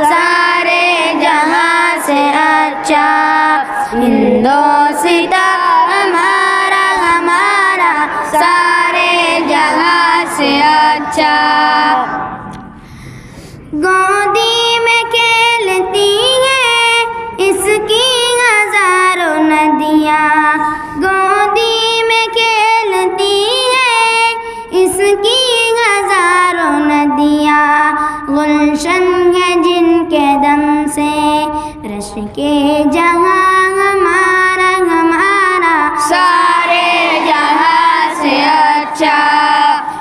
सारे जहां से अच्छा। हिंदोस्तां हमारा हमारा सारे जहां से अच्छा। गोदी में खेलती है इसकी हजारों नदियाँ, गोदी में खेलती है इसकी हजारों नदियाँ। गुलशन है जिनके दम से रश के जहाँ हमारा हमारा सारे जहाँ से अच्छा।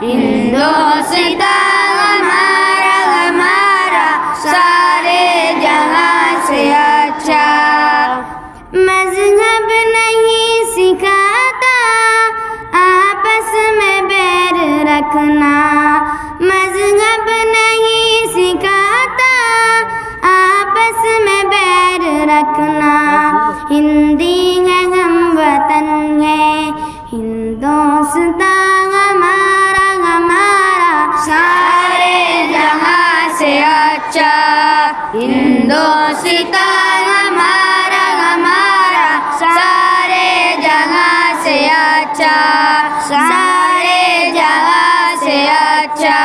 हिंदोस्तां हमारा हमारा सारे जहाँ से अच्छा। मज़हब नहीं सिखाता आपस में बैर रखना, मज़हब नहीं सिखाता आपस में बैर रखना। हिंदी है हम वतन है हिंदोस्तां हमारा हमारा सारे जहां से अच्छा। हिंदोस्तां हमारा हमारा सारे जहां से अच्छा, सारे जहां से अच्छा।